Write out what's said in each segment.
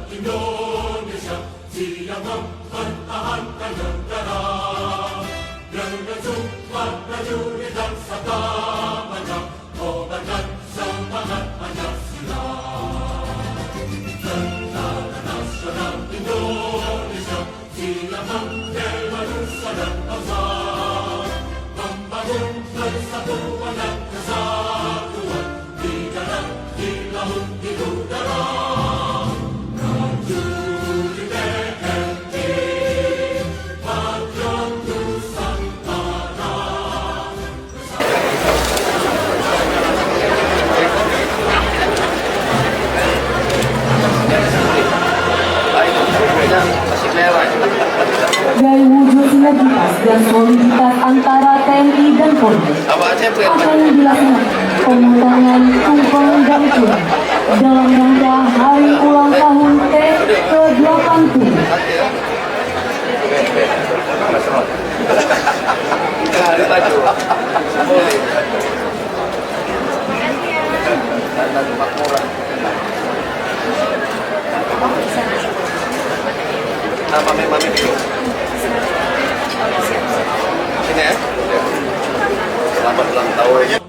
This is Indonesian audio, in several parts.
Indonesia, siap mempertahankan negara. Dengan sumpah prajurit dan sabda panjang, kobarkan semangat Pancasila. Tentara Nasional Indonesia, siap membela nusa dan bangsa, membangun persatuan dan kesatuan di darat, di laut, di udara. Prajurit TNI, patriot Nusantara. Dari wujud sinergitas dan soliditas antara TNI dan Polri akan dilaksanakan pemotongan tumpeng dan curang dalam rangka hari ulang tahun ke-80. Mami dulu. Sini ya. Selamat ulang tahun.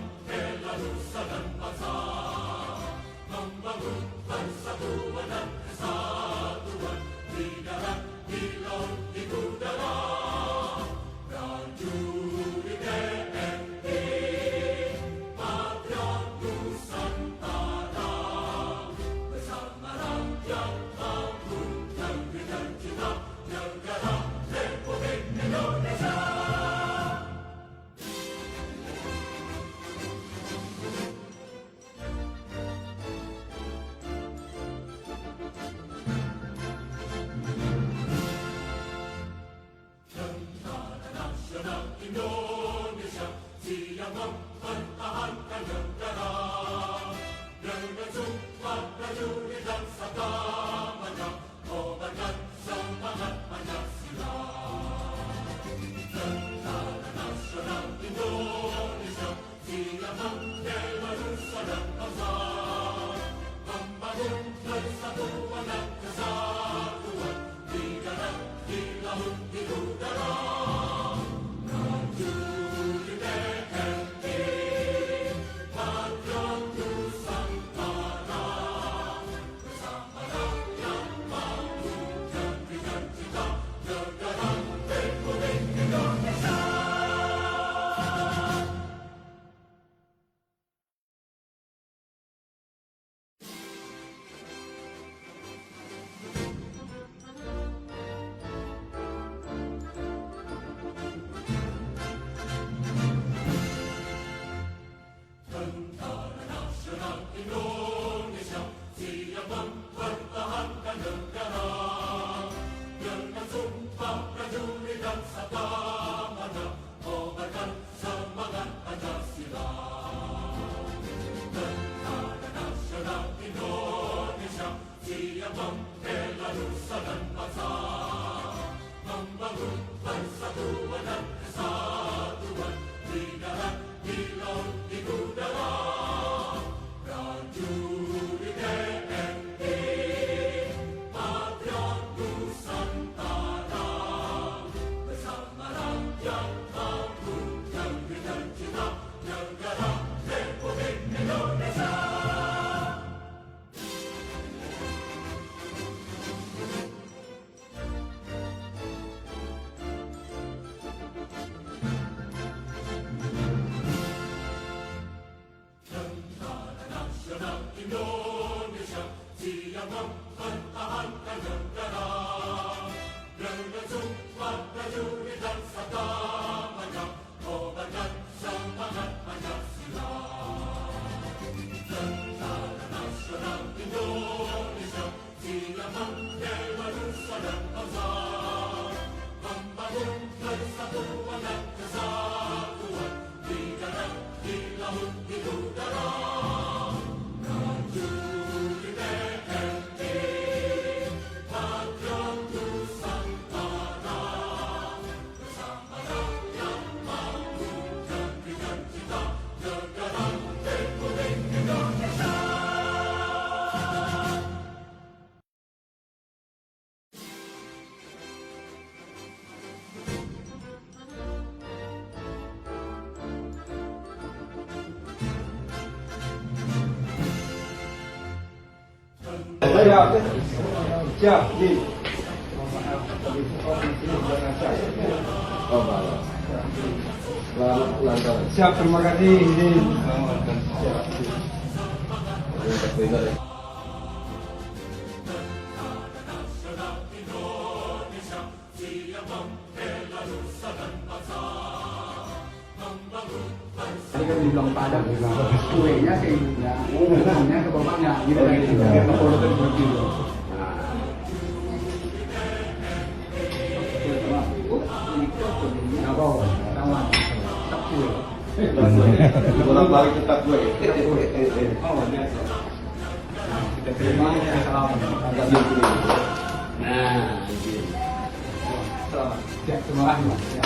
Indonesia, siap mempertahankan negara. Dengan sumpah prajurit dan sabda panjang, kobarkan semangat Pancasila. Tentara Nasional Indonesia, siap membela nusa dan bangsa, membangun persatuan dan kesatuan di darat, di laut, di udara. Indonesia, siap mempertahankan negara. Dengan sumpah prajurit dan sabda panjang, kobarkan semangat Pancasila. Tentara Nasional Indonesia, siap membela nusa dan bangsa, membangun persatuan dan kesatuan di darat, di laut, di udara. Prajurit TNI, patriot Nusantara, bersama rakyat mampu negeri tercinta, negara Republik Indonesia. Indonesia, siap mempertahankan negara. Dengan sumpah prajurit dan sabda panjang, kobarkan semangat Pancasila. Tentara Nasional Indonesia, siap membela nusa dan bangsa, membangun persatuan dan kesatuan di darat, di laut, di udara. Prajurit TNI, patriot Nusantara. Siap. Siap. Di. Oh, balas. Lantaran. Siap, terima kasih. Di. Tadi kan dibilang padang, kuenya sehingga umumnya ke bapaknya, gitu kan gitu. Kalau kan seperti itu. Nah, bawa, kawan, tak kue. Orang balik tetap gue. Oh, biasa. Kita terima aja salam. Nah, Selamat. Siap, terima kasih. Mas. Ya.